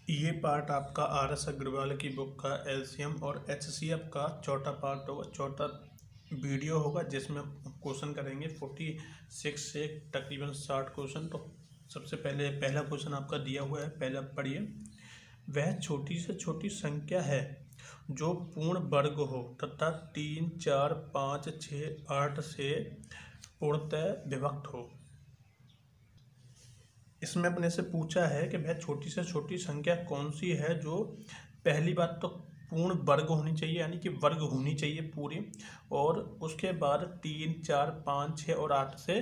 ये पार्ट आपका आर.एस. अग्रवाल की बुक का एलसीएम और एचसीएफ का चौथा पार्ट होगा, चौथा वीडियो होगा, जिसमें क्वेश्चन करेंगे 46 से तकरीबन 60 क्वेश्चन। तो सबसे पहले पहला क्वेश्चन आपका दिया हुआ है, पहला पढ़िए। वह छोटी से छोटी संख्या है जो पूर्ण वर्ग हो तथा 3, 4, 5, 6, 8 से पूर्णतः विभक्त हो। इसमें अपने से पूछा है कि वह छोटी से छोटी संख्या कौन सी है जो, पहली बात तो पूर्ण वर्ग होनी चाहिए, यानी कि वर्ग होनी चाहिए पूरी, और उसके बाद 3, 4, 5, 6 और 8 से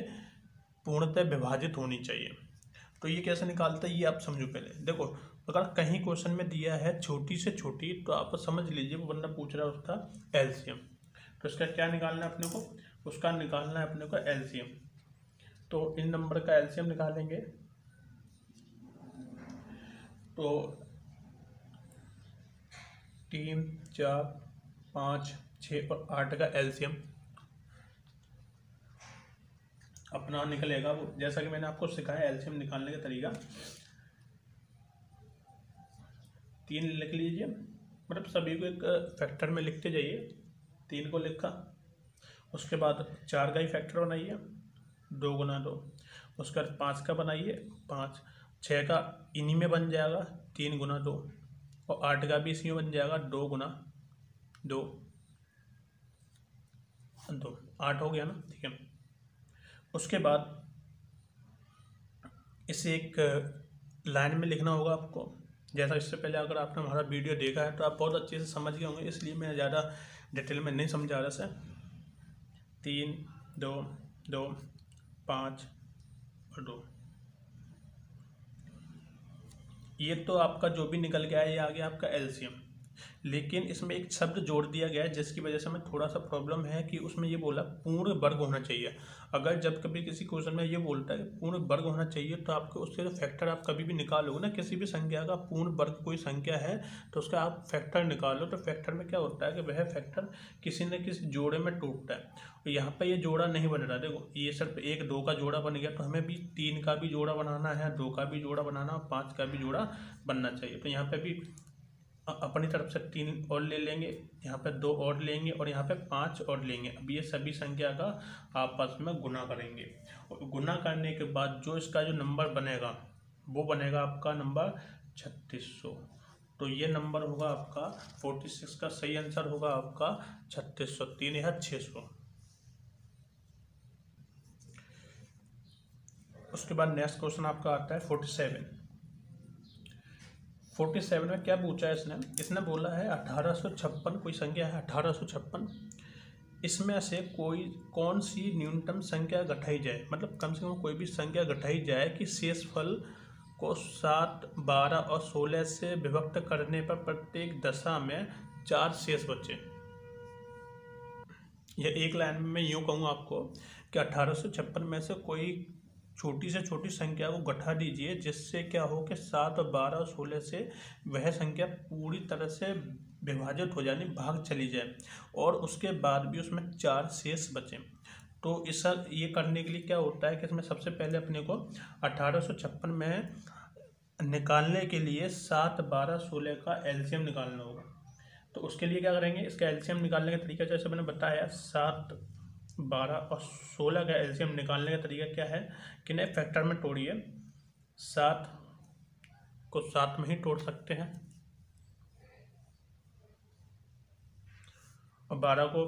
पूर्णतः विभाजित होनी चाहिए। तो ये कैसे निकालता है ये आप समझो। पहले देखो, अगर कहीं क्वेश्चन में दिया है छोटी से छोटी, तो आप समझ लीजिए वो बंदा पूछ रहा है उसका एलसीएम। तो इसका क्या निकालना है अपने को, उसका निकालना है अपने को एलसीएम। तो इन नंबर का एलसीएम निकालेंगे। तो 3, 4, 5, 6 और 8 का एलसीएम अपना निकलेगा। वो जैसा कि मैंने आपको सिखाया एलसीएम निकालने का तरीका। 3 लिख लीजिए, मतलब सभी को एक फैक्टर में लिखते जाइए। 3 को लिखा, उसके बाद 4 का ही फैक्टर बनाइए, 2 गुना 2। उसके बाद 5 का बनाइए, 5। 6 का इन्हीं में बन जाएगा, 3 गुना 2। और 8 का भी इसी में बन जाएगा, 2 गुना 2। 8 हो गया ना, ठीक है। उसके बाद इसे एक लाइन में लिखना होगा आपको। जैसा इससे पहले अगर आपने हमारा वीडियो देखा है तो आप बहुत अच्छे से समझ गए होंगे, इसलिए मैं ज़्यादा डिटेल में नहीं समझा रहा से। 3, 2, 2, 5 और 2। ये तो आपका जो भी निकल गया है, ये आ गया आपका एलसीएम। लेकिन इसमें एक शब्द जोड़ दिया गया है, जिसकी वजह से हमें थोड़ा सा प्रॉब्लम है कि उसमें ये बोला पूर्ण वर्ग होना चाहिए। अगर जब कभी किसी क्वेश्चन में ये बोलता है पूर्ण वर्ग होना चाहिए, तो आपको उससे जो फैक्टर आप कभी भी निकालोगे ना, किसी भी संख्या का पूर्ण वर्ग कोई संख्या है तो उसका आप फैक्टर निकालो। तो फैक्टर में क्या होता है कि वह फैक्टर किसी न किसी जोड़े में टूटता है। तो यहाँ पर ये जोड़ा नहीं बन रहा। देखो, ये सिर्फ 1, 2 का जोड़ा बन गया, तो हमें भी 3 का भी जोड़ा बनाना है, 2 का भी जोड़ा बनाना और 5 का भी जोड़ा बनना चाहिए। तो यहाँ पे भी अपनी तरफ से 3 और ले लेंगे, यहाँ पे 2 और लेंगे और यहाँ पे 5 और लेंगे। अब ये सभी संख्या का आपस में गुना करेंगे, और गुना करने के बाद जो इसका जो नंबर बनेगा वो बनेगा आपका नंबर 3600। तो ये नंबर होगा आपका 46 का सही आंसर होगा आपका 3600। 3 या 600। उसके बाद नेक्स्ट क्वेश्चन आपका आता है 47। 47 में क्या पूछा है इसने बोला है 1856 कोई संख्या है 1856। इसमें से कौन सी न्यूनतम संख्या घटाई जाए, मतलब कम से कम कोई भी संख्या घटाई जाए कि शेषफल को 7, 12 और 16 से विभक्त करने पर प्रत्येक दशा में 4 शेष बचे। यह एक लाइन में मैं यूँ कहूँ आपको कि 1856 में से कोई छोटी से छोटी संख्या को घटा दीजिए, जिससे क्या हो कि 7, 12 और 16 से वह संख्या पूरी तरह से विभाजित हो जाए, भाग चली जाए, और उसके बाद भी उसमें 4 शेष बचें। तो ये करने के लिए क्या होता है कि इसमें सबसे पहले अपने को 1856 में निकालने के लिए 7, 12, 16 का एलसीएम निकालना होगा। तो उसके लिए क्या करेंगे, इसका एलसीएम निकालने का तरीका जैसे मैंने बताया, 7, 12 और 16 का एलसीएम निकालने का तरीका क्या है कि नए फैक्टर में तोड़िए। 7 को 7 में ही तोड़ सकते हैं, और 12 को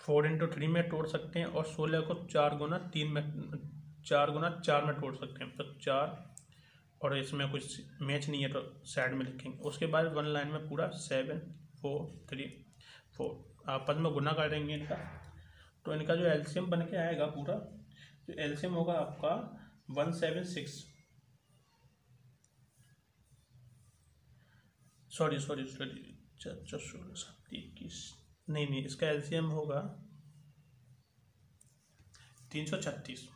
4 into 3 में तोड़ सकते हैं, और 16 को 4 गुना 3 में 4 गुना 4 में तोड़ सकते हैं। तो 4, और इसमें कुछ मैच नहीं है तो साइड में लिखेंगे। उसके बाद 1 लाइन में पूरा 7, 4, 3, 4 आपस में गुना करेंगे इनका। तो इनका जो एलसीएम बन के आएगा पूरा, जो एलसीएम होगा आपका 176, सॉरी 21, नहीं, इसका एलसीएम होगा 336।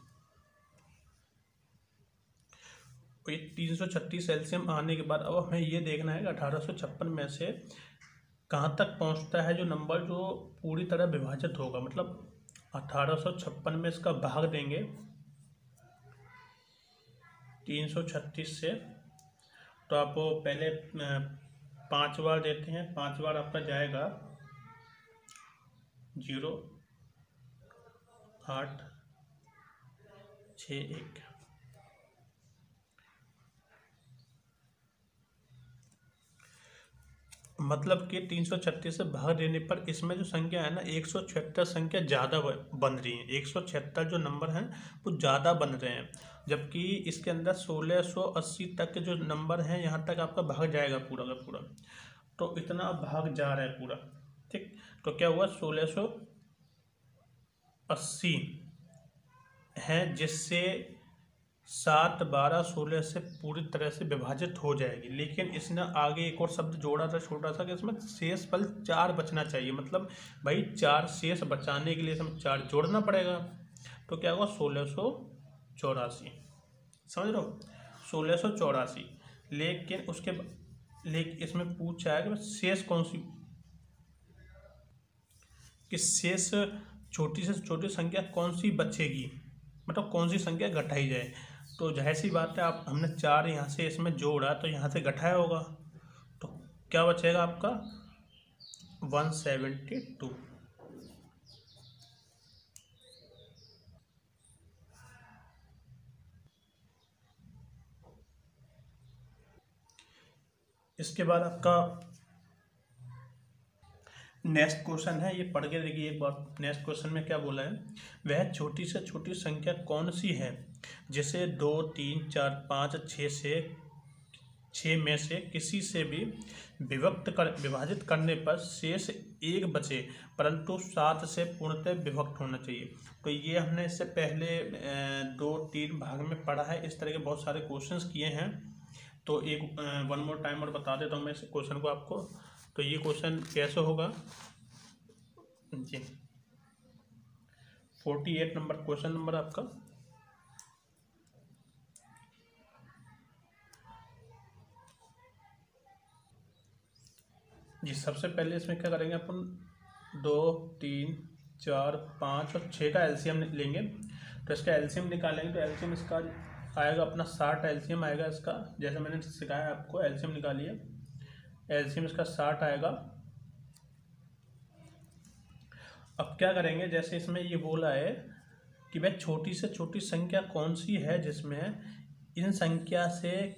तो ये 336 एलसीएम आने के बाद अब हमें ये देखना है कि 1856 में से कहाँ तक पहुँचता है जो नंबर जो पूरी तरह विभाजित होगा। मतलब 1856 में इसका भाग देंगे 336 से, तो आप वो पहले 5 बार देते हैं, 5 बार आपका जाएगा 0 8 6 1। मतलब कि 336 से भाग देने पर इसमें जो संख्या है ना 176 संख्या ज़्यादा बन रही है। 176 जो नंबर हैं वो ज़्यादा बन रहे हैं, जबकि इसके अंदर 1680 तक के जो नंबर हैं यहाँ तक आपका भाग जाएगा पूरा का पूरा। तो इतना भाग जा रहा है पूरा, ठीक। तो क्या हुआ, 1680 है, जिससे 7 12 16 से पूरी तरह से विभाजित हो जाएगी। लेकिन इसने आगे एक और शब्द जोड़ा था छोटा सा कि इसमें शेष फल 4 बचना चाहिए। मतलब भाई 4 शेष बचाने के लिए इसमें 4 जोड़ना पड़ेगा। तो क्या होगा, 1684, समझ रहे हो, 1684। लेकिन इसमें पूछा है कि शेष कौन सी, कि शेष छोटी से छोटी संख्या कौन सी बचेगी, मतलब कौन सी संख्या घटाई जाए। तो जाहिर सी बात है, आप हमने 4 यहाँ से इसमें जोड़ा तो यहाँ से घटाया होगा, तो क्या बचेगा आपका 172। इसके बाद आपका नेक्स्ट क्वेश्चन है, ये पढ़ के देखिए एक बार। नेक्स्ट क्वेश्चन में क्या बोला है, वह छोटी से छोटी संख्या कौन सी है जिसे 2 3 4 5 6 में से किसी से भी विभाजित करने पर शेष 1 बचे, परंतु 7 से पूर्णतः विभक्त होना चाहिए। तो ये हमने इससे पहले 2-3 भाग में पढ़ा है। इस तरह के बहुत सारे क्वेश्चंस किए हैं। तो एक 1 मोर टाइम और बता देता हूँ मैं इस क्वेश्चन को आपको। तो ये क्वेश्चन कैसे होगा जी, 48 नंबर क्वेश्चन नंबर आपका। जी सबसे पहले इसमें क्या करेंगे अपन, 2 3 4 5 और 6 का एलसीएम लेंगे। तो इसका एलसीएम निकालेंगे तो एलसीएम इसका आएगा अपना 60 एलसीएम आएगा इसका, जैसे मैंने सिखाया आपको एलसीएम निकालिए। एलसीएम इसका 60 आएगा। अब क्या करेंगे, जैसे इसमें ये बोला है कि वह छोटी से छोटी संख्या कौन सी है जिसमें इन संख्या से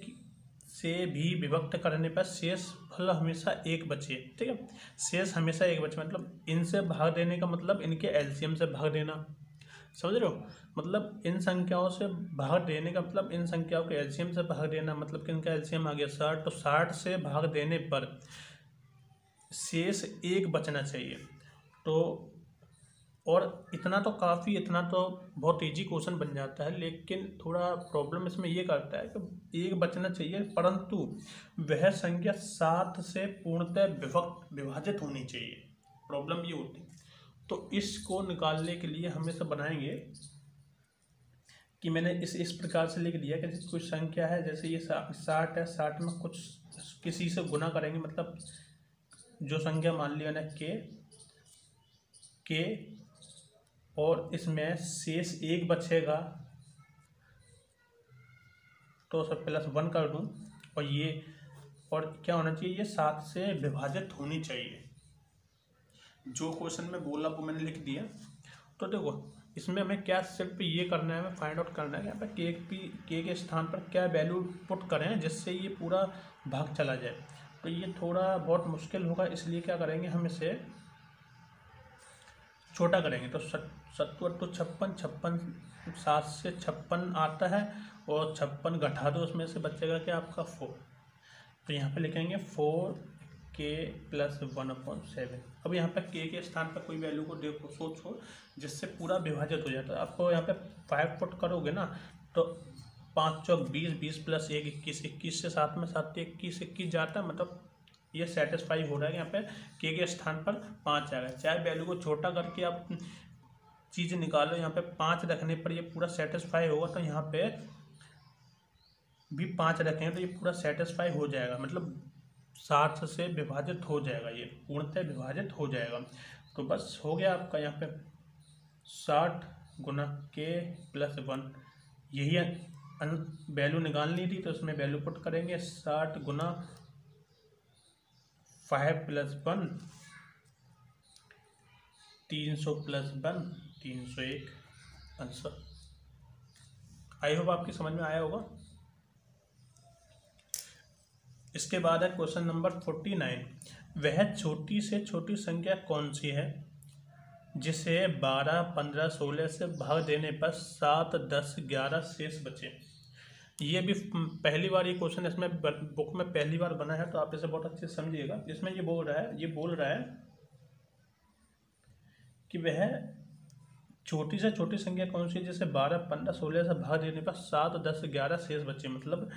भी विभक्त करने पर शेष फल हमेशा 1 बचे, ठीक है। शेष हमेशा 1 बचे मतलब इनसे भाग देने का मतलब इनके एलसीएम से भाग देना, समझ रहे हो। मतलब इन संख्याओं से भाग देने का मतलब इन संख्याओं के एलसीएम से भाग देना, मतलब कि इनका एलसीएम आ गया 60। तो 60 से भाग देने पर शेष 1 बचना चाहिए। तो और इतना तो काफ़ी, इतना तो बहुत इजी क्वेश्चन बन जाता है, लेकिन थोड़ा प्रॉब्लम इसमें ये करता है कि 1 बचना चाहिए, परंतु वह संख्या 7 से पूर्णतः विभाजित होनी चाहिए। प्रॉब्लम ये होती है। तो इसको निकालने के लिए हम इसे बनाएंगे कि मैंने इस प्रकार से लिख दिया कि कुछ संख्या है, जैसे ये 60 है, 60 में कुछ किसी से गुना करेंगे, मतलब जो संख्या मान लिया ना के और इसमें शेष 1 बचेगा तो सब +1 कर दूं, और ये और क्या होना चाहिए, ये 7 से विभाजित होनी चाहिए। जो क्वेश्चन में बोला वो मैंने लिख दिया। तो देखो इसमें हमें क्या सिर्फ ये करना है, हमें फाइंड आउट करना है कि यहाँ पर के के स्थान पर क्या वैल्यू पुट करें जिससे ये पूरा भाग चला जाए। तो ये थोड़ा बहुत मुश्किल होगा, इसलिए क्या करेंगे, हम इसे छोटा करेंगे। तो 70 तो 56, 7 से 56 आता है और 56 घटा दो, उसमें से बचेगा क्या आपका 4। तो यहाँ पे लिखेंगे 4k + 1/7। अब यहाँ पे के स्थान पर कोई वैल्यू को देखो, सोचो जिससे पूरा विभाजित हो जाता है। आपको यहाँ पे 5 पुट करोगे ना तो 5 चौक 20, 20 + 1 21, 21 से 7 में 7 21, 21 जाता है। मतलब ये सेटिस्फाई हो रहा है कि यहाँ पे के स्थान पर 5 आ गया। चाहे वैल्यू को छोटा करके आप चीज़ निकालो, यहाँ पे 5 रखने पर ये पूरा सेटिस्फाई होगा। तो यहाँ पे भी 5 रखेंगे तो ये पूरा सेटिस्फाई हो जाएगा, मतलब 7 से विभाजित हो जाएगा, ये पूर्णतः विभाजित हो जाएगा। तो बस हो गया आपका यहाँ पे 60 × k + 1, यही वैल्यू निकालनी थी तो इसमें वैल्यू पुट करेंगे 60 गुना 5 + 1 300 + 1 301 आंसर। आई होप आपकी समझ में आया होगा। इसके बाद है क्वेश्चन नंबर 49। वह छोटी से छोटी संख्या कौन सी है जिसे 12, 15, 16 से भाग देने पर 7, 10, 11 शेष बचे। ये भी पहली बार ये क्वेश्चन इसमें बुक में पहली बार बना है, तो आप इसे बहुत अच्छे से समझिएगा। इसमें ये बोल रहा है कि वह छोटी से छोटी संख्या कौन सी है जिसे 12, 15, 16 से भाग देने पर 7, 10, 11 शेष बचे। मतलब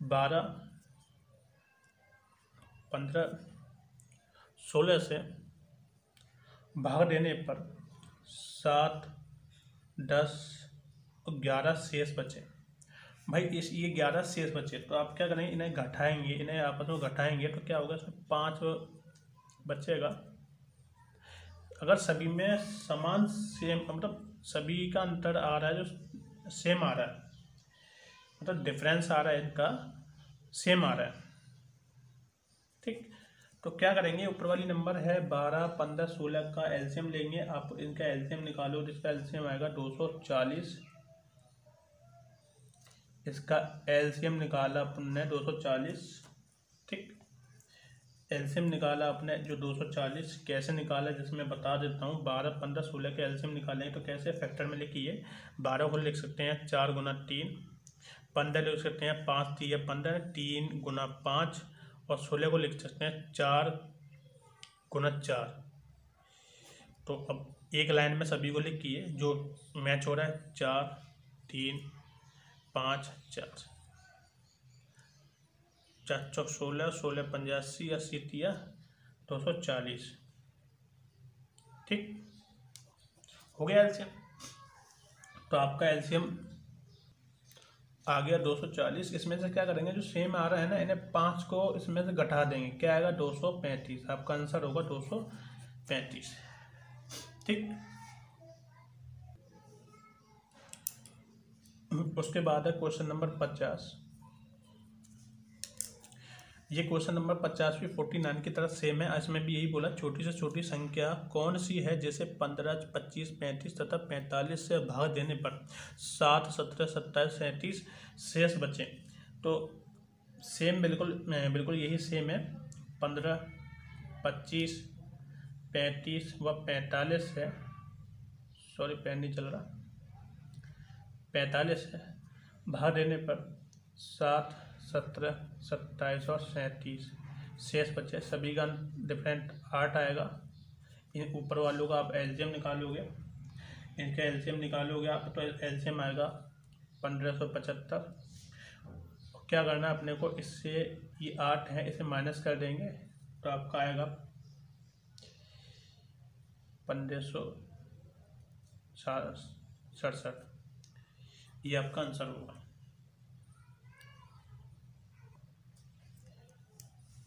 12, 15, 16 से भाग देने पर 7, 10 और 11 शेष बचे। भाई ये 11 शेष बचे, तो आप क्या करेंगे, इन्हें घटाएंगे, इन्हें आपस में घटाएंगे तो क्या होगा, इसमें 5 बचेगा। अगर सभी में समान सेम, मतलब सभी का अंतर आ रहा है जो सेम आ रहा है, मतलब डिफरेंस आ रहा है इनका सेम आ रहा है, ठीक। तो क्या करेंगे, ऊपर वाली नंबर है 12, 15, 16 का एलसीएम लेंगे। आप इनका एलसीएम निकालो, जिसका एलसीएम आएगा 240। इसका एलसीएम निकाला अपने 240, ठीक। एलसीएम निकाला अपने जो 240, कैसे निकाला जिसमें बता देता हूँ। 12, 15, 16 के एलसीएम निकालेंगे तो कैसे, फैक्टर में लिखिए। 12 को लिख सकते हैं 4 गुना 3, 15 लिख सकते हैं 5 3 15, 3 गुना 5, और 16 को लिख सकते हैं 4 गुना 4। तो अब एक लाइन में सभी को लिखिए जो मैच हो रहा है, 4 3 5 4, 4 चौक 16, 16 85, 80 तिया 240, ठीक हो गया एलसीएम। तो आपका एलसीएम आ गया 240। इसमें से क्या करेंगे, जो सेम आ रहा है ना, इन्हें 5 को इसमें से घटा देंगे, क्या आएगा 235। आपका आंसर होगा 235, ठीक। उसके बाद है क्वेश्चन नंबर 50। ये क्वेश्चन नंबर 50 भी 49 की तरह सेम है। इसमें भी यही बोला, छोटी से छोटी संख्या कौन सी है जिसे 15, 25, 35 तथा 45 से भाग देने पर 7, 17, 27, 37 शेष बचे। तो सेम बिल्कुल यही सेम है। 15, 25, 35 व 45 है, सॉरी पेन नहीं चल रहा, 45 है, भाग देने पर 7, 17, 27 और 37 शेष बचे। सभी का डिफरेंट 8 आएगा। इन ऊपर वालों का आप एलसीएम निकालोगे, इनका एलसीएम निकालोगे आप, तो एलसीएम आएगा 1575। क्या करना है अपने को, इससे ये 8 है, इसे माइनस कर देंगे तो आपका आएगा 1567। ये आपका आंसर होगा।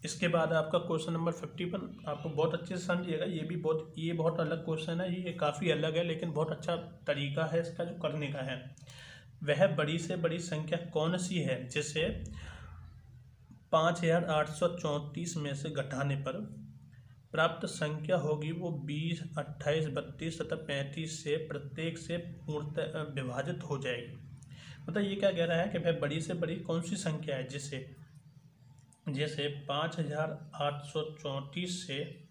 इसके बाद आपका क्वेश्चन नंबर 51। आपको बहुत अच्छे से समझिएगा, ये बहुत अलग क्वेश्चन है, ये काफ़ी अलग है, लेकिन बहुत अच्छा तरीका है इसका जो करने का है। वह बड़ी से बड़ी संख्या कौन सी है जिसे 5834 में से घटाने पर प्राप्त संख्या होगी वो 20, 28, 32 तथा 35 से प्रत्येक से पूर्णतः विभाजित हो जाएगी। मतलब ये क्या कह रहा है कि वह बड़ी से बड़ी कौन सी संख्या है जिसे 5834 से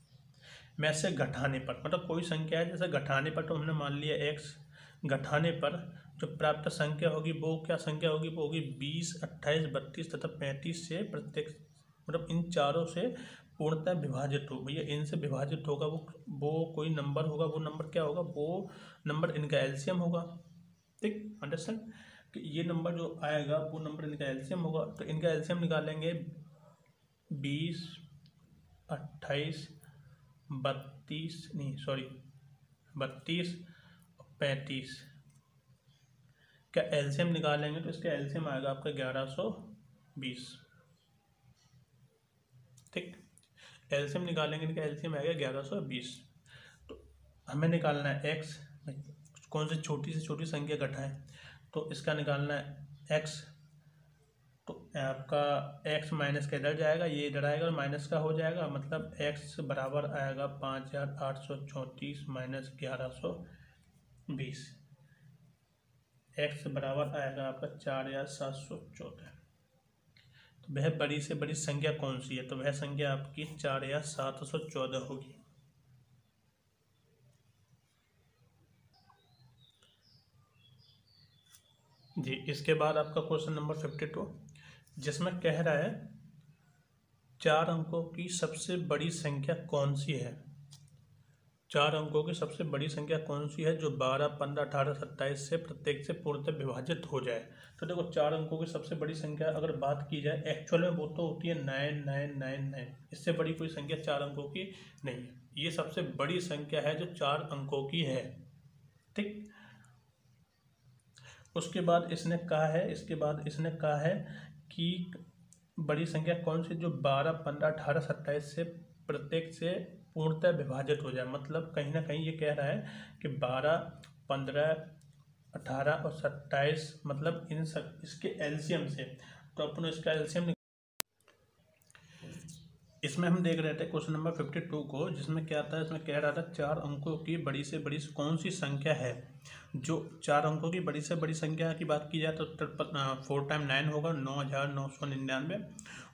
में से घटाने पर, मतलब कोई संख्या है जैसे घटाने पर, तो हमने मान लिया x, घटाने पर जो प्राप्त संख्या होगी वो क्या संख्या होगी, वो होगी 20, 28, 32 तथा 35 से प्रत्येक, मतलब इन चारों से पूर्णतः विभाजित हो। भैया इनसे विभाजित होगा वो कोई नंबर होगा, वो नंबर क्या होगा, वो नंबर इनका एलसीएम होगा, ठीक। अंडरस्टैंड कि ये नंबर जो आएगा वो नंबर इनका एलसीएम होगा। तो इनका एलसीएम निकालेंगे 20, 28, 32 और 35 का एलसीएम निकालेंगे तो इसका एलसीएम आएगा आपका 1120, ठीक। एलसीएम निकालेंगे, इनका एलसीएम आएगा 1120। तो हमें निकालना है एक्स, कौन सी छोटी से छोटी संख्या घटाएं, तो इसका निकालना है एक्स, तो आपका x माइनस का इधर जाएगा, ये इधर आएगा और माइनस का हो जाएगा, मतलब x बराबर आएगा 5834 माइनस 1120। x बराबर आएगा आपका 4714। तो वह बड़ी से बड़ी संख्या कौन सी है? तो वह संख्या आपकी 4714 होगी। जी, इसके बाद आपका क्वेश्चन नंबर 52, जिसमें कह रहा है 4 अंकों की सबसे बड़ी संख्या कौन सी है? 4 अंकों की सबसे बड़ी संख्या कौन सी है जो 12, 15, 18, 27 से प्रत्येक से पूर्णतः विभाजित हो जाए? तो देखो 4 अंकों की सबसे बड़ी संख्या अगर बात की जाए एक्चुअल में वो तो होती है 9999। इससे बड़ी कोई संख्या 4 अंकों की नहीं है। ये सबसे बड़ी संख्या है जो 4 अंकों की है। ठीक, उसके बाद इसने कहा है कि बड़ी संख्या कौन सी जो 12, 15, 18, 27 से प्रत्येक से पूर्णतः विभाजित हो जाए। मतलब कहीं ना कहीं ये कह रहा है कि 12, 15, 18 और 27 मतलब इन सब इसके एलसीएम से, तो अपन इसका एलसीएम इसमें हम देख रहे थे क्वेश्चन नंबर 52 को, जिसमें क्या था, इसमें कह रहा था 4 अंकों की बड़ी से बड़ी कौन सी संख्या है जो 4 अंकों की बड़ी से बड़ी संख्या की बात की जाए तो 4 टाइम 9 होगा 9999।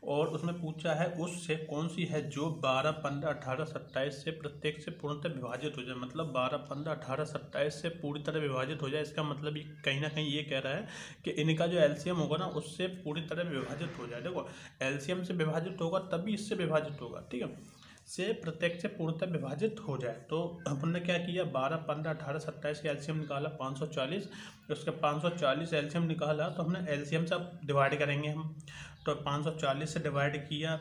और उसमें पूछा है उससे कौन सी है जो 12, 15, 18, 27 से प्रत्येक से पूर्णतः विभाजित हो जाए। मतलब 12, 15, 18, 27 से पूरी तरह विभाजित हो जाए। इसका मतलब कहीं ना कहीं ये कह रहा है कि इनका जो एलसीएम होगा ना उससे पूरी तरह विभाजित हो जाए। देखो एलसीएम से विभाजित होगा तभी इससे विभाजित होगा, ठीक है, से प्रत्येक से पूर्णतः विभाजित हो जाए। तो अपन ने क्या किया, 12, 15, 18, 27 का एलसीएम निकाला 540। उसका 540 एलसीएम निकाला तो हमने एलसीएम से अब डिवाइड करेंगे हम। तो 540 से डिवाइड किया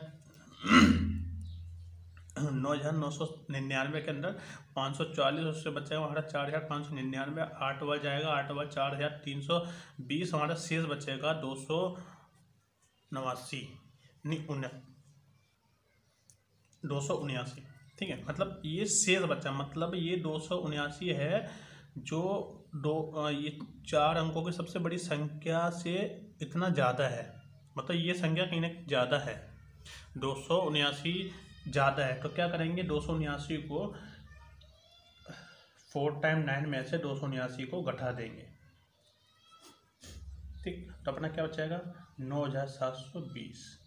9999 के अंदर 540, उससे बचेगा हमारा 4599। 8 बार जाएगा, 8 बार 4320, हमारा शेष बचेगा 289 नहीं 279। ठीक है, मतलब ये शेष बचा, मतलब ये 279 है जो ये 4 अंकों की सबसे बड़ी संख्या से इतना ज़्यादा है। मतलब ये संख्या कहीं ना ज़्यादा है, 279 ज़्यादा है। तो क्या करेंगे, 279 को 4 टाइम 9 में से 279 को घटा देंगे। ठीक, तो अपना क्या बचेगा 9720।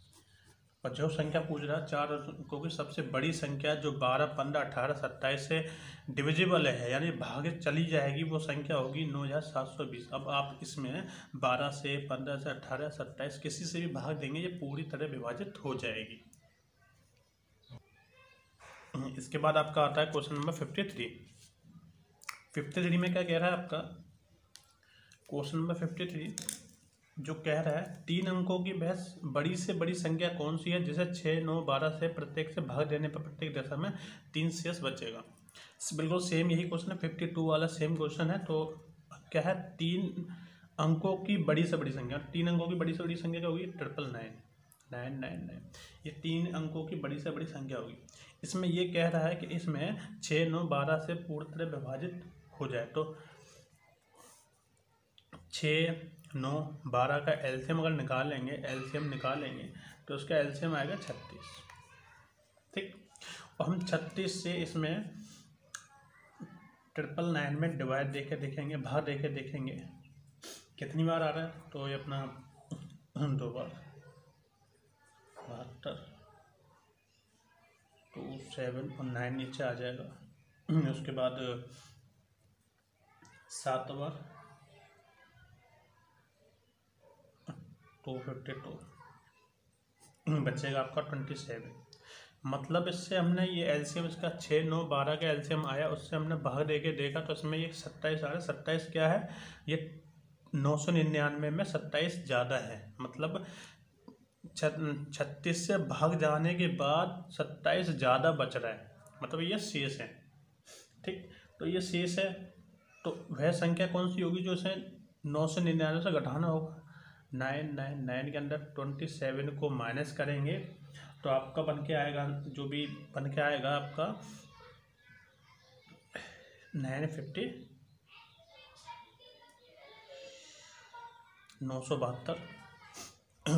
और जो संख्या पूछ रहा है 4 अंकों की सबसे बड़ी संख्या जो 12, 15, 18, 27 से डिविजिबल है, यानी भाग चली जाएगी, वो संख्या होगी 9720। अब आप इसमें 12 से, 15 से, 18, 27 किसी से भी भाग देंगे, ये पूरी तरह विभाजित हो जाएगी। इसके बाद आपका आता है क्वेश्चन नंबर 53। 53 में क्या कह रहा है आपका, क्वेश्चन नंबर 53 जो कह रहा है 3 अंकों की वह बड़ी से बड़ी संख्या कौन सी है जिसे 6, 9, 12 से प्रत्येक से भाग देने पर प्रत्येक दशा में 3 शेष बचेगा। बिल्कुल सेम यही क्वेश्चन है, 52 वाला सेम क्वेश्चन है। तो क्या है, 3 अंकों की बड़ी से बड़ी संख्या, 3 अंकों की बड़ी से बड़ी संख्या क्या होगी 999। ये 3 अंकों की बड़ी से बड़ी संख्या होगी। इसमें ये कह रहा है कि इसमें 6, 9, 12 से पूर्ण तरह विभाजित हो जाए। तो 6, 9, 12 का एलसीएम अगर निकालेंगे तो उसका एलसीएम आएगा 36। ठीक, और हम 36 से इसमें 999 में डिवाइड देके देखेंगे, भाग देके देखेंगे कितनी बार आ रहा है। तो ये अपना 2 बार 72, 2, 7 और 9 नीचे आ जाएगा। उसके बाद 7 बार 252 बचेगा आपका 27। मतलब इससे हमने ये एलसीएम इसका 6, 9, 12 का एलसीएम आया, उससे हमने भाग देके देखा तो इसमें ये 27 आ रहा है। 27 क्या है, ये 999 में 27 ज़्यादा है। मतलब 36 से भाग जाने के बाद 27 ज़्यादा बच रहा है, मतलब ये शेष है। ठीक, तो ये शेष है, तो वह संख्या कौन सी होगी जो इसे 999 से घटाना होगा। 999 के अंदर 27 को माइनस करेंगे तो आपका बन के आएगा, जो भी बन के आएगा आपका 950 972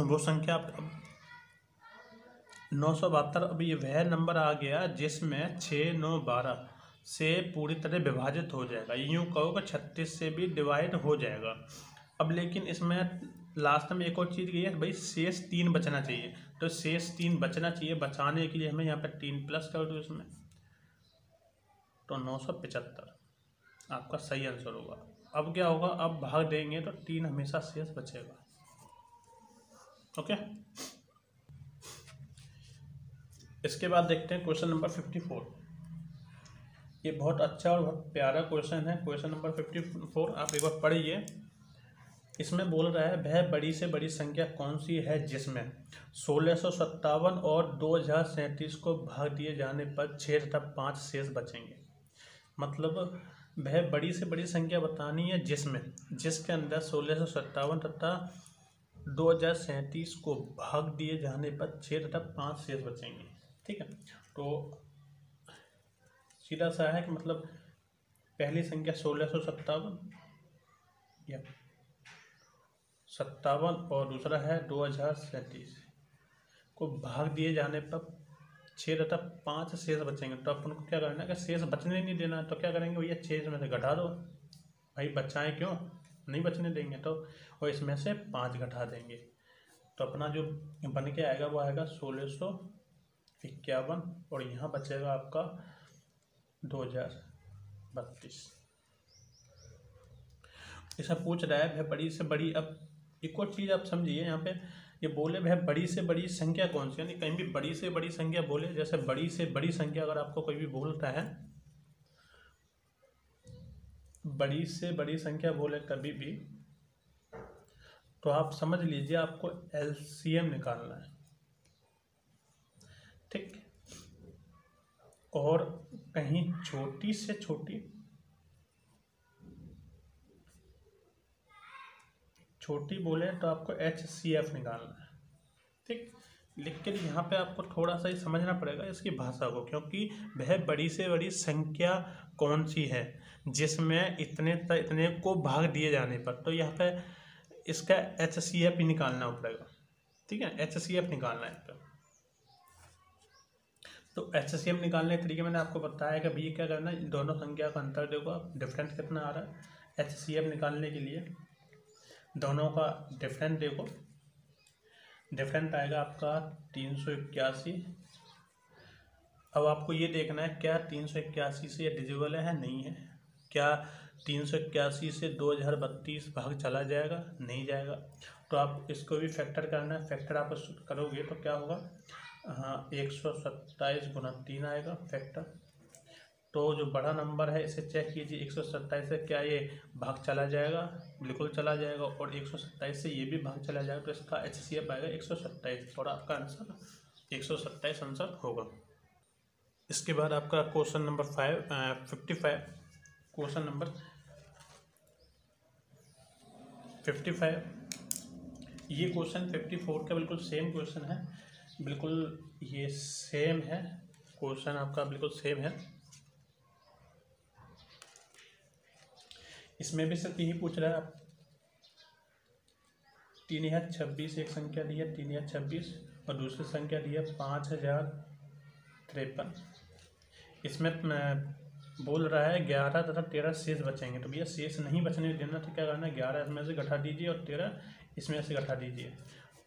वो संख्या अब 972 अब ये वह नंबर आ गया जिसमें 6, 9, 12 से पूरी तरह विभाजित हो जाएगा। यूँ कहो कि 36 से भी डिवाइड हो जाएगा। अब लेकिन इसमें लास्ट में एक और चीज़ गई है भाई, शेष 3 बचना चाहिए। तो शेष 3 बचना चाहिए, बचाने के लिए हमें यहाँ पर 3 प्लस कर दो इसमें, तो 975 आपका सही आंसर होगा। अब क्या होगा, अब भाग देंगे तो 3 हमेशा शेष बचेगा। ओके, इसके बाद देखते हैं क्वेश्चन नंबर 54। ये बहुत अच्छा और बहुत प्यारा क्वेश्चन है। क्वेश्चन नंबर 54 आप एक बार पढ़िए। इसमें बोल रहा है वह बड़ी से बड़ी संख्या कौन सी है जिसमें 1657 और 2037 को भाग दिए जाने पर 6 तथा 5 शेष बचेंगे। मतलब वह बड़ी से बड़ी संख्या बतानी है जिसके अंदर 1657 तथा 2037 को भाग दिए जाने पर 6 तथा 5 शेष बचेंगे। ठीक है, तो सीधा सा है कि मतलब पहली संख्या 1657 या 57 और दूसरा है 2037 को भाग दिए जाने पर 6 तथा 5 शेष बचेंगे। तो अपन को क्या करना है कि शेष बचने नहीं देना है। तो क्या करेंगे भैया, 6 में से घटा दो भाई, बचाएं क्यों, नहीं बचने देंगे। तो और इसमें से 5 घटा देंगे तो अपना जो बन के आएगा वो आएगा 1651 और यहाँ बचेगा आपका 2032। ऐसा पूछ रहा है वह बड़ी से बड़ी। अब एक और चीज़ आप समझिए, यहाँ पे ये बोले वह बड़ी से बड़ी संख्या कौन सी, यानी कहीं भी बड़ी से बड़ी संख्या बोले, जैसे बड़ी से बड़ी संख्या अगर आपको कोई भी बोलता है, बड़ी से बड़ी संख्या बोले कभी भी, तो आप समझ लीजिए आपको एलसीएम निकालना है। ठीक, और कहीं छोटी से छोटी बोले तो आपको HCF निकालना है। ठीक, लेकिन यहाँ पे आपको थोड़ा सा ही समझना पड़ेगा इसकी भाषा को, क्योंकि वह बड़ी से बड़ी संख्या कौन सी है जिसमें इतने को भाग दिए जाने पर, तो यहाँ पे इसका HCF ही निकालना पड़ेगा। ठीक है, HCF निकालना है तो HCF निकालने के तरीके मैंने आपको बताया कि भैया क्या करना है, दोनों संख्या का अंतर देखो आप, डिफरेंस कितना आ रहा है। HCF निकालने के लिए दोनों का डिफरेंस देखो, डिफरेंस आएगा आपका 381। अब आपको ये देखना है क्या 381 से ये डिजिबल है, नहीं है। क्या 381 से 2032 भाग चला जाएगा, नहीं जाएगा। तो आप इसको भी फैक्टर करना है। फैक्टर आप करोगे तो क्या होगा, हाँ 127 गुना 3 आएगा फैक्टर। तो जो बड़ा नंबर है इसे चेक कीजिए, 127 से क्या ये भाग चला जाएगा, बिल्कुल चला जाएगा, और 127 से ये भी भाग चला जाएगा। तो इसका HCF आएगा 127 और आपका आंसर 127 आंसर होगा। इसके बाद आपका क्वेश्चन नंबर 55, क्वेश्चन नंबर 55, ये क्वेश्चन 54 का बिल्कुल सेम क्वेश्चन है, बिल्कुल ये सेम है क्वेश्चन, आपका बिल्कुल सेम है। इसमें भी सिर्फ यही पूछ रहा है आप 3026 एक संख्या दी है 3026 और दूसरी संख्या दी है 5053। इसमें बोल रहा है 11 तथा 13 शेष बचेंगे। तो भैया शेष नहीं बचने देना, तो क्या करना है 11 इसमें से घटा दीजिए और 13 इसमें से घटा दीजिए।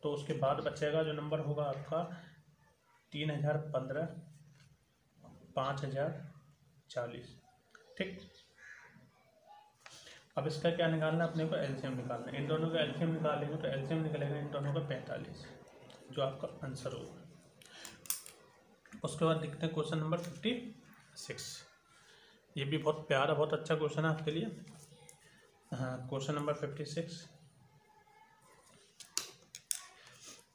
तो उसके बाद बचेगा जो नंबर होगा आपका 3015, 5040। ठीक, अब इसका क्या निकालना है अपने को, एलसीएम निकालना है। इन दोनों का एलसीएम निकालेंगे तो एलसीएम निकलेगा इन दोनों का 45, जो आपका आंसर होगा। उसके बाद देखते हैं क्वेश्चन नंबर 56। ये भी बहुत प्यारा बहुत अच्छा क्वेश्चन है आपके लिए। हाँ, क्वेश्चन नंबर 56,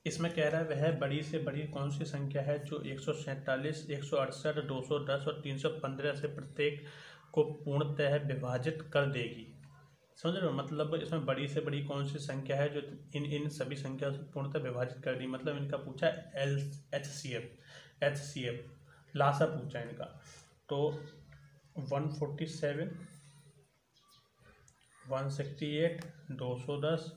इसमें कह रहा है वह बड़ी से बड़ी कौन सी संख्या है जो 147, 168, 210 और 315 से प्रत्येक को पूर्णतः विभाजित कर देगी। समझ रहे हो, मतलब इसमें बड़ी से बड़ी कौन सी संख्या है जो इन सभी संख्या से पूर्णतः विभाजित कर दी। मतलब इनका पूछा HCF लासा पूछा इनका। तो 147, 168, 210,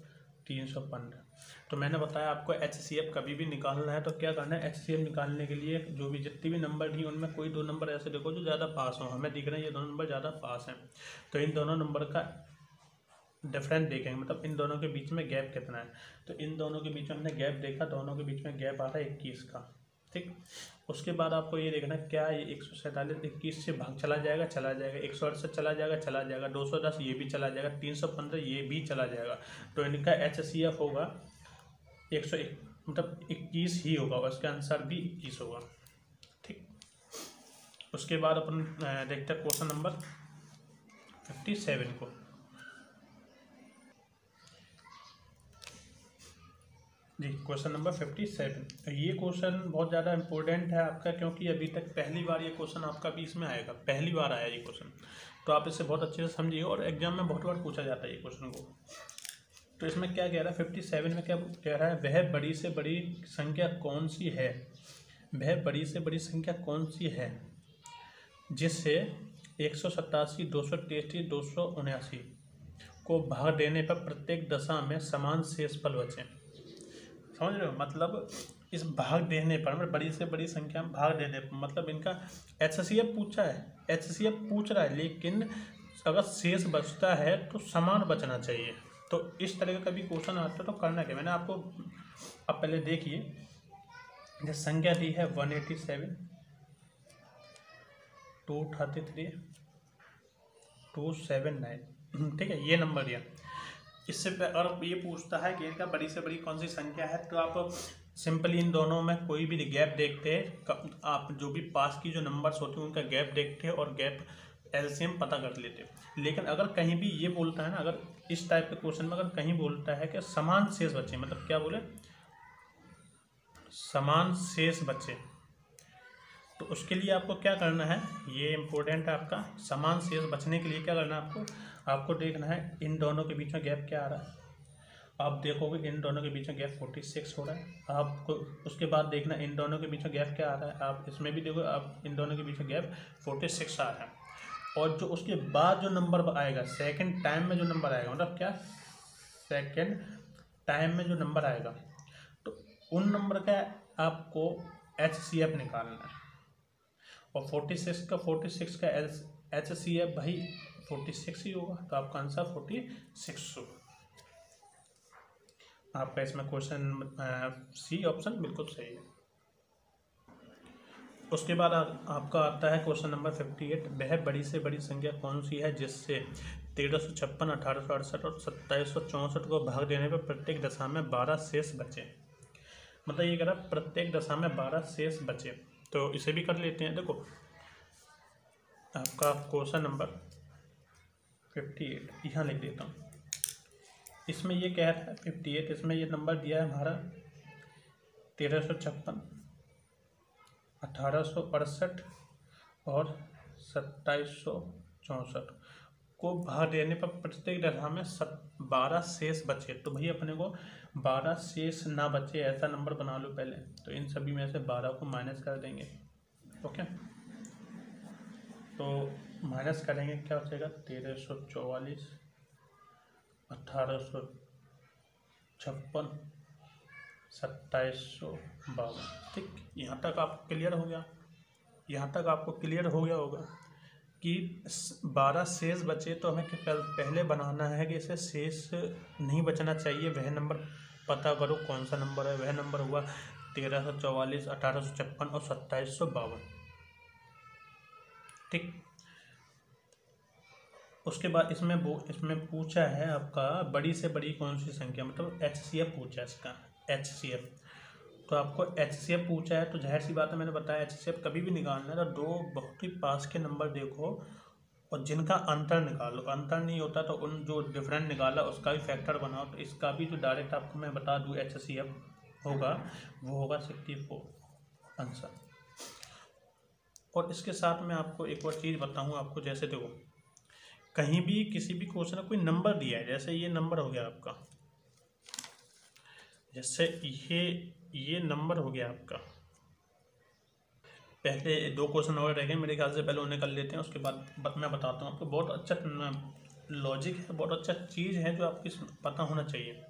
315। तो मैंने बताया आपको HCF कभी भी निकालना है तो क्या करना है, HCF निकालने के लिए जो भी जितनी भी नंबर थी उनमें कोई दो नंबर ऐसे देखो जो ज़्यादा पास हो। हमें दिख रहे हैं ये दोनों नंबर ज़्यादा पास हैं, तो इन दोनों नंबर का डिफरेंस देखेंगे, मतलब इन दोनों के बीच में गैप कितना है। तो इन दोनों के बीच में हमने गैप देखा, दोनों के बीच में गैप आ रहा है 21 का। ठीक, उसके बाद आपको ये देखना क्या ये 147 21 से भाग चला जाएगा, 168 चला जाएगा, 210 ये भी चला जाएगा, 315 ये भी चला जाएगा। तो इनका HCF होगा 101, मतलब 21 ही होगा, और इसका आंसर भी 21 होगा। ठीक, उसके बाद अपन देखते हैं क्वेश्चन नंबर 57 को। जी, क्वेश्चन नंबर 57। ये क्वेश्चन बहुत ज़्यादा इंपॉर्टेंट है आपका, क्योंकि अभी तक पहली बार ये क्वेश्चन आपका भी इसमें आएगा, पहली बार आया ये क्वेश्चन। तो आप इसे बहुत अच्छे से समझिए, और एग्जाम में बहुत बार पूछा जाता है ये क्वेश्चन को। तो इसमें क्या कह रहा है 57 में, क्या कह रहा है, वह बड़ी से बड़ी संख्या कौन सी है, वह बड़ी से बड़ी संख्या कौन सी है जिससे 187, 233, 279 को भाग देने पर प्रत्येक दशा में समान शेषफल बचे। समझ रहे हो, मतलब इस भाग देने पर, मतलब बड़ी से बड़ी संख्या में भाग देने पर, मतलब इनका HCF पूछा है, HCF पूछ रहा है, लेकिन अगर शेष बचता है तो समान बचना चाहिए। तो इस तरह का कभी क्वेश्चन आता है तो करना क्या, मैंने आपको अब पहले देखिए, जो संख्या दी है 187, 233, 279, ठीक है, ये नंबर दिया। इससे अगर ये पूछता है कि इनका बड़ी से बड़ी कौन सी संख्या है, तो आप सिंपली इन दोनों में कोई भी गैप देखते हैं, आप जो भी पास की जो नंबर्स होते हैं उनका गैप देखते हैं और गैप LCM पता कर लेते हैं। लेकिन अगर कहीं भी ये बोलता है ना, अगर इस टाइप के क्वेश्चन में अगर कहीं बोलता है कि समान शेष बचे, मतलब क्या बोले, समान शेष बचे, तो उसके लिए आपको क्या करना है, ये इम्पोर्टेंट है आपका। समान शेष बचने के लिए क्या करना है आपको देखना है इन दोनों के बीच में गैप क्या आ रहा है। आप देखोगे इन दोनों के बीच में गैप 46 हो रहा है आपको। उसके बाद देखना इन दोनों के बीच में गैप क्या आ रहा है, आप इसमें भी देखो, आप इन दोनों के बीच में गैप 46 आ रहा है। और जो उसके बाद जो नंबर आएगा सेकंड टाइम में, जो नंबर आएगा, मतलब क्या, सेकंड टाइम में जो नंबर आएगा, तो उन नंबर का आपको HCF निकालना है। और 46 का HCF भाई 46 ही होगा, तो आपका आंसर 46 होगा। आपका इसमें क्वेश्चन C ऑप्शन बिल्कुल सही है। उसके बाद आपका आता है क्वेश्चन नंबर 58। वह बड़ी से बड़ी संख्या कौन सी है जिससे 1356, 1868 और 2764 को भाग देने पर प्रत्येक दशा में 12 शेष बचे। मतलब ये कह रहा है प्रत्येक दशा में 12 शेष बचे। तो इसे भी कर लेते हैं। देखो आपका क्वेश्चन नंबर 58 यहाँ लिख देता हूँ। इसमें ये कह रहा है 58, इसमें ये नंबर दिया है हमारा 1356, 1868 और 2764 को भाग देने पर प्रत्येक दशा में 12 शेष बचे। तो भाई अपने को 12 शेष ना बचे ऐसा नंबर बना लो पहले। तो इन सभी में से 12 को माइनस कर देंगे। ओके, तो माइनस करेंगे क्या बचेगा, 1344, 1856, 2752। ठीक, यहाँ तक आपको क्लियर हो गया, यहाँ तक आपको क्लियर हो गया होगा कि 12 शेष बचे। तो हमें पहले बनाना है कि इसे शेष नहीं बचना चाहिए, वह नंबर पता करो कौन सा नंबर है। वह नंबर हुआ 1344, 1856 और 2752। ठीक, उसके बाद इसमें पूछा है आपका बड़ी से बड़ी कौन सी संख्या, मतलब HCF पूछा है इसका, HCF। तो आपको HCF पूछा है तो जाहिर सी बात है, मैंने बताया HCF कभी भी निकालना है तो दो बहुत ही पास के नंबर देखो और जिनका अंतर निकालो। अंतर नहीं होता तो उन जो डिफरेंट निकाला उसका भी फैक्टर बनाओ। तो इसका भी जो डायरेक्ट आपको मैं बता दूँ HCF होगा, वो होगा 64 आंसर। और इसके साथ में आपको एक और चीज़ बताऊँ आपको, जैसे देखो कहीं भी किसी भी क्वेश्चन में कोई नंबर दिया है, जैसे ये नंबर हो गया आपका, जैसे ये नंबर हो गया आपका। पहले दो क्वेश्चन और रहेंगे मेरे ख्याल से, पहले उन्हें कर लेते हैं, उसके बाद मैं बताता हूँ आपको। बहुत अच्छा लॉजिक है, बहुत अच्छा चीज़ है जो आपकी पता होना चाहिए।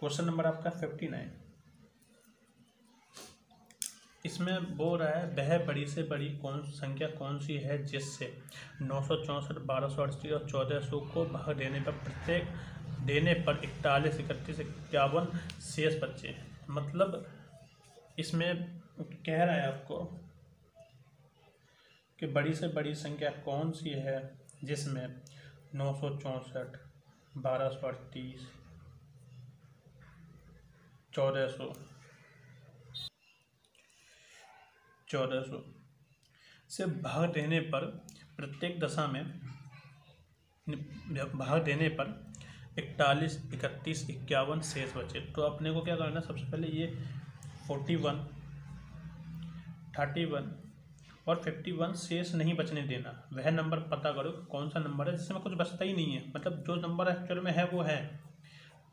क्वेश्चन नंबर आपका 59। इसमें बोल रहा है वह बड़ी से बड़ी संख्या कौन सी है जिससे 964, 1288 और 1400 को भाग देने पर 41, 31, 51 शेष बचे। मतलब इसमें कह रहा है आपको कि बड़ी से बड़ी संख्या कौन सी है जिसमें 964, 1238, 1400 से भाग देने पर प्रत्येक दशा में भाग देने पर 41, 31, 51 शेष बचे। तो अपने को क्या करना है, सबसे पहले ये 41, 31 और 51 शेष नहीं बचने देना। वह नंबर पता करो कौन सा नंबर है जिसमें कुछ बचता ही नहीं है, मतलब जो नंबर एक्चुअल में है वो है।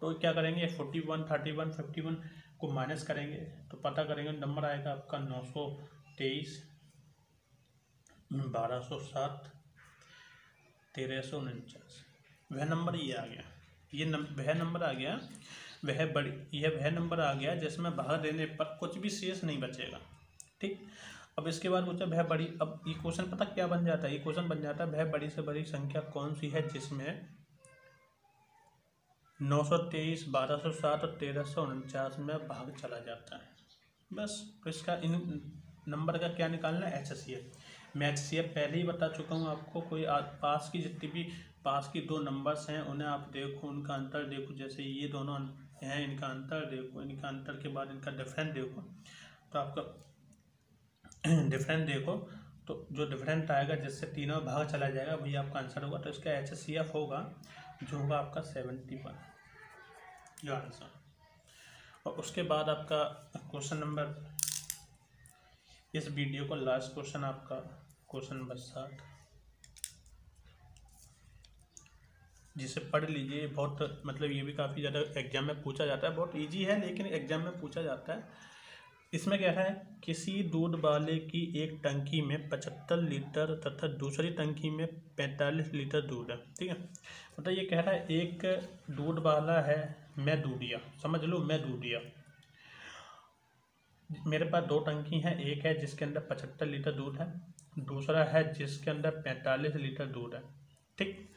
तो क्या करेंगे, 41, 31, 51 को माइनस करेंगे तो पता करेंगे नंबर आएगा आपका 923, 1207, 1349। वह नंबर ये आ गया, वह नंबर आ गया, वह नंबर आ गया जिसमें भाग देने पर कुछ भी शेष नहीं बचेगा। ठीक, अब इसके बाद पूछा वह बड़ी, अब ये क्वेश्चन पता क्या बन जाता है, ये क्वेश्चन बन जाता है वह बड़ी से बड़ी संख्या कौन सी है जिसमें 923, 1207 और 1349 में भाग चला जाता है। बस, तो इसका इन नंबर का क्या निकालना है, HCF। मैं HCF पहले ही बता चुका हूँ आपको। कोई पास की जितनी भी पास की दो नंबर्स हैं उन्हें आप देखो, उनका अंतर देखो। जैसे ये दोनों हैं, इनका अंतर देखो, इनका अंतर के बाद इनका डिफरेंस देखो। तो आपका डिफरेंस देखो तो जो डिफरेंस आएगा जिससे तीनों भाग चला जाएगा वही आपका आंसर होगा। तो इसका HCF होगा जो होगा आपका 71, ये आंसर। और उसके बाद आपका क्वेश्चन नंबर, इस वीडियो का लास्ट क्वेश्चन आपका क्वेश्चन नंबर 60, जिसे पढ़ लीजिए। बहुत मतलब ये भी काफ़ी ज़्यादा एग्जाम में पूछा जाता है, बहुत इजी है लेकिन एग्जाम में पूछा जाता है। इसमें क्या है, किसी दूध वाले की एक टंकी में 75 लीटर तथा दूसरी टंकी में 45 लीटर दूध है। ठीक है, मतलब ये कह रहा है एक दूध वाला है, मैं दूधिया, समझ लो मैं दूधिया, मेरे पास दो टंकी हैं, एक है जिसके अंदर 75 लीटर दूध है, दूसरा है जिसके अंदर 45 लीटर दूध है। ठीक,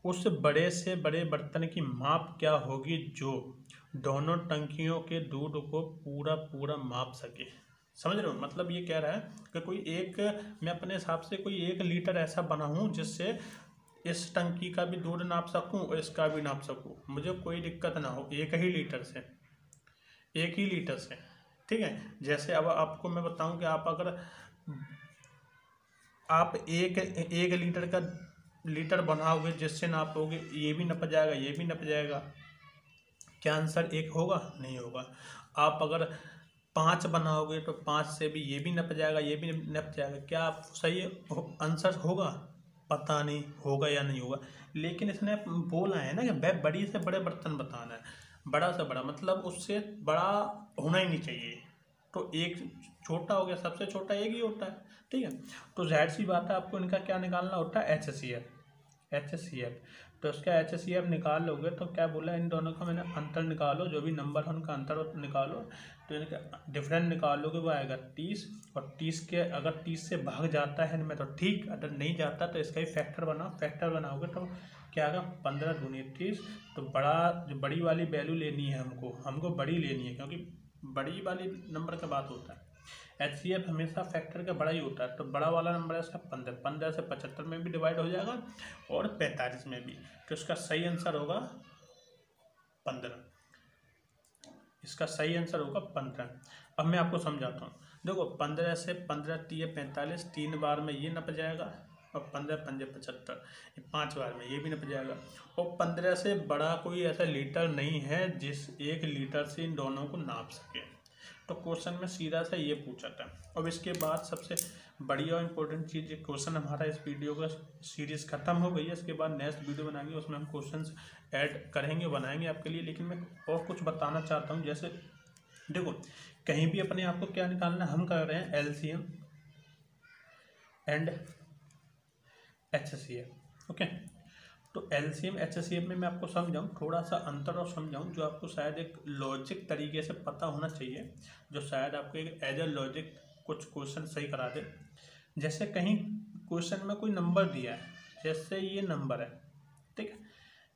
उस बड़े से बड़े बर्तन की माप क्या होगी जो दोनों टंकियों के दूध को पूरा पूरा माप सके। समझ रहे हो, मतलब ये कह रहा है कि कोई एक, मैं अपने हिसाब से कोई 1 लीटर ऐसा बनाऊं जिससे इस टंकी का भी दूध नाप सकूं और इसका भी नाप सकूं, मुझे कोई दिक्कत ना हो, एक ही लीटर से। ठीक है, जैसे अब आपको मैं बताऊं कि आप अगर आप एक लीटर का लीटर बनाओगे जिससे नापोगे, ये भी नप जाएगा, ये भी नप जाएगा, क्या आंसर एक होगा? नहीं होगा। आप अगर 5 बनाओगे तो 5 से भी ये भी नप जाएगा, ये भी नप जाएगा, क्या आप सही आंसर होगा? पता नहीं होगा या नहीं होगा। लेकिन इसने बोला है ना कि वह बड़ी से बड़े बर्तन बताना है, बड़ा से बड़ा मतलब उससे बड़ा होना ही नहीं चाहिए। तो एक छोटा हो गया, सबसे छोटा एक ही होता है। ठीक है, तो जाहिर सी बात है आपको इनका क्या निकालना होता है, HCF। तो इसका HCF निकाल लोगे तो क्या बोला, इन दोनों का मैंने अंतर निकालो, जो भी नंबर है उनका अंतर निकालो, तो इनका डिफरेंस निकालोगे वो आएगा 30। और 30 के अगर 30 से भाग जाता है इनमें तो ठीक, अगर नहीं जाता तो इसका ही फैक्टर बनाओगे तो क्या आएगा, 15 दूनी 30। तो जो बड़ी वाली वैल्यू लेनी है हमको बड़ी लेनी है, क्योंकि बड़ी वाली नंबर का बात होता है। HCF हमेशा फैक्टर का बड़ा ही होता है। तो बड़ा वाला नंबर है इसका 15 से 75 में भी डिवाइड हो जाएगा और 45 में भी। तो इसका सही आंसर होगा 15। इसका सही आंसर होगा 15। अब मैं आपको समझाता हूँ। देखो 15 से 15 × 45, 3 बार में ये नप जाएगा, और 15 × 5 = 75, 5 बार में ये भी नप जाएगा। और 15 से बड़ा कोई ऐसा लीटर नहीं है जिस 1 लीटर से इन दोनों को नाप सके। तो क्वेश्चन में सीधा सा ये पूछा था। अब इसके बाद सबसे बड़ी और इम्पोर्टेंट चीज़, क्वेश्चन हमारा इस वीडियो का सीरीज़ ख़त्म हो गई है। इसके बाद नेक्स्ट वीडियो बनाएंगे, उसमें हम क्वेश्चंस ऐड करेंगे, बनाएंगे आपके लिए। लेकिन मैं और कुछ बताना चाहता हूँ। जैसे देखो, कहीं भी अपने आप को क्या निकालना है, हम कर रहे हैं LCM एंड HCF। ओके, तो एलसीएम एचसीएफ में मैं आपको समझाऊँ, थोड़ा सा अंतर और समझाऊँ जो आपको शायद एक लॉजिक तरीके से पता होना चाहिए, जो शायद आपको एक एज ए लॉजिक कुछ क्वेश्चन सही करा दे। जैसे कहीं क्वेश्चन में कोई नंबर दिया है, जैसे ये नंबर है, ठीक है,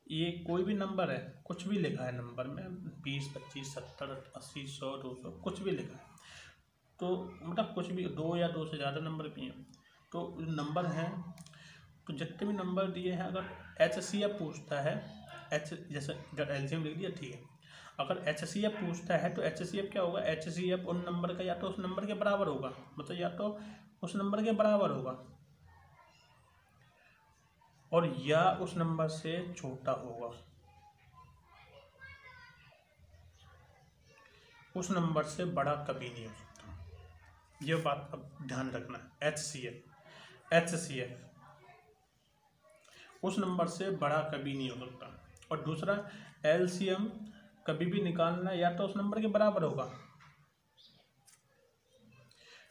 ये कोई भी नंबर है, कुछ भी लिखा है नंबर में 20, 25, 70, 80, 100, 200 कुछ भी लिखा है, तो मतलब कुछ भी 2 या 2 से ज़्यादा नंबर भी हैं, तो नंबर हैं, तो जितने भी नंबर दिए हैं, अगर एचसीएफ पूछता है, जैसे अगर एलसीएम लिख दिया ठीक है, अगर एचसीएफ पूछता है तो एचसीएफ क्या होगा, एचसीएफ उन नंबर का या तो उस नंबर के बराबर होगा, मतलब या तो उस नंबर के बराबर होगा और या उस नंबर से छोटा होगा, उस नंबर से बड़ा कभी नहीं हो सकता। ये बात अब ध्यान रखना है। एचसीएफ उस नंबर से बड़ा कभी नहीं हो सकता। और दूसरा एलसीएम कभी भी निकालना या तो उस नंबर के बराबर होगा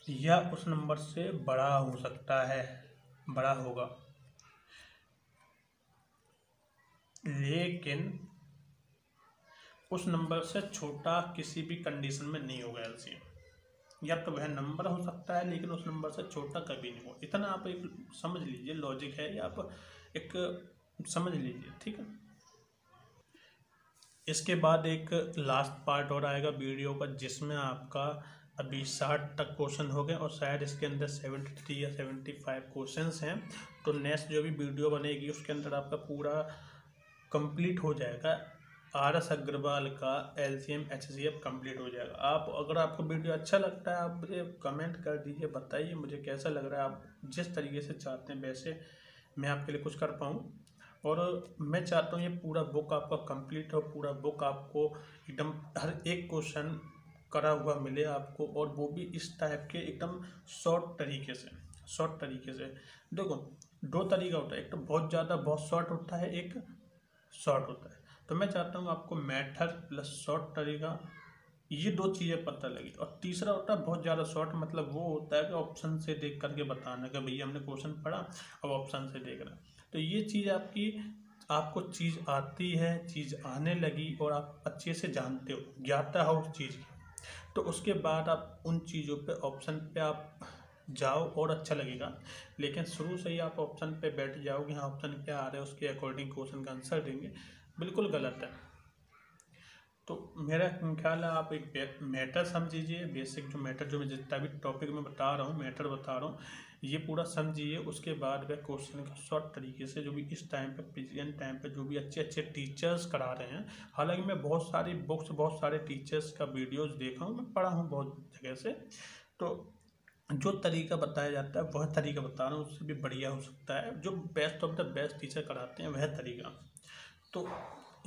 या उस नंबर से बड़ा हो सकता है, बड़ा होगा, लेकिन उस नंबर से छोटा किसी भी कंडीशन में नहीं होगा एलसीएम। या तो वह नंबर हो सकता है लेकिन उस नंबर से छोटा कभी नहीं हो। इतना आप एक समझ लीजिए, लॉजिक है, या आप एक समझ लीजिए, ठीक है। इसके बाद एक लास्ट पार्ट और आएगा वीडियो का, जिसमें आपका अभी 60 तक क्वेश्चन हो गए और शायद इसके अंदर 73 या 75 क्वेश्चंस हैं। तो नेक्स्ट जो भी वीडियो बनेगी उसके अंदर आपका पूरा कंप्लीट हो जाएगा, आर.एस. अग्रवाल का एलसीएम एचसीएफ कंप्लीट हो जाएगा। आप अगर आपको वीडियो अच्छा लगता है आप मुझे कमेंट कर दीजिए, बताइए मुझे कैसा लग रहा है। आप जिस तरीके से चाहते हैं वैसे मैं आपके लिए कुछ कर पाऊँ, और मैं चाहता हूँ ये पूरा बुक आपका कंप्लीट हो, पूरा बुक आपको एकदम हर एक क्वेश्चन करा हुआ मिले आपको, और वो भी इस टाइप के एकदम शॉर्ट तरीके से। देखो दो तरीका होता है, एक तो बहुत ज़्यादा बहुत शॉर्ट होता है, एक शॉर्ट होता है। तो मैं चाहता हूँ आपको मेथड प्लस शॉर्ट तरीका, ये दो चीज़ें पता लगी। और तीसरा होता है बहुत ज़्यादा शॉर्ट, मतलब वो होता है कि ऑप्शन से देख करके बताना कि भैया हमने क्वेश्चन पढ़ा अब ऑप्शन से देख रहे हैं। तो ये चीज़ आपको चीज़ आती है, चीज़ आने लगी और आप अच्छे से जानते हो, ज्ञाता हो उस चीज़ की, तो उसके बाद आप उन चीज़ों पे ऑप्शन पे आप जाओ और अच्छा लगेगा। लेकिन शुरू से ही आप ऑप्शन पे बैठ जाओगे, हाँ ऑप्शन क्या आ रहा है उसके अकॉर्डिंग क्वेश्चन का आंसर देंगे, बिल्कुल गलत है। तो मेरा ख्याल है आप एक मैटर समझिए, बेसिक जो मैटर, जो मैं जितना भी टॉपिक में बता रहा हूँ, मैटर बता रहा हूँ, ये पूरा समझिए। उसके बाद वह क्वेश्चन का शॉर्ट तरीके से, जो भी इस टाइम पे प्रेजेंट टाइम पे जो भी अच्छे अच्छे टीचर्स करा रहे हैं, हालांकि मैं बहुत सारी बुक्स, बहुत सारे टीचर्स का वीडियोस देखा हूँ, मैं पढ़ा हूँ बहुत जगह से, तो जो तरीका बताया जाता है वह तरीका बता रहा हूँ, उससे भी बढ़िया हो सकता है। जो best of the best teacher कराते हैं वह तरीका, तो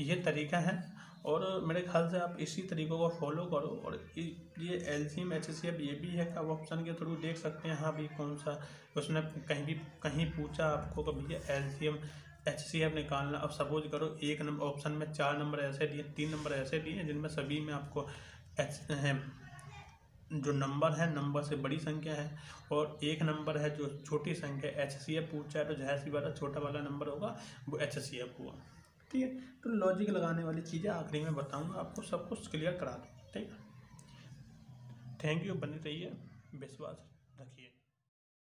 ये तरीका है। और मेरे ख्याल से आप इसी तरीक़ों को फॉलो करो। और ये एलसीएम एचसीएफ ये भी है कि आप ऑप्शन के थ्रू देख सकते हैं, हाँ भाई कौन सा, उसने कहीं पूछा आपको कि भैया एलसीएम एचसीएफ निकालना। अब सपोज करो एक नंबर ऑप्शन में 4 नंबर ऐसे दिए, 3 नंबर ऐसे दिए हैं जिनमें सभी में आपको जो नंबर है, नंबर से बड़ी संख्या है, और एक नंबर है जो छोटी संख्या, एचसीएफ पूछा है तो जाहिर सी बात है छोटा वाला नंबर होगा, वो एचसीएफ हुआ, ठीक है। तो लॉजिक लगाने वाली चीज़ें आखिरी में बताऊंगा, आपको सब कुछ क्लियर करा दूँगा, ठीक है। थैंक यू, बनी रहिए, विश्वास।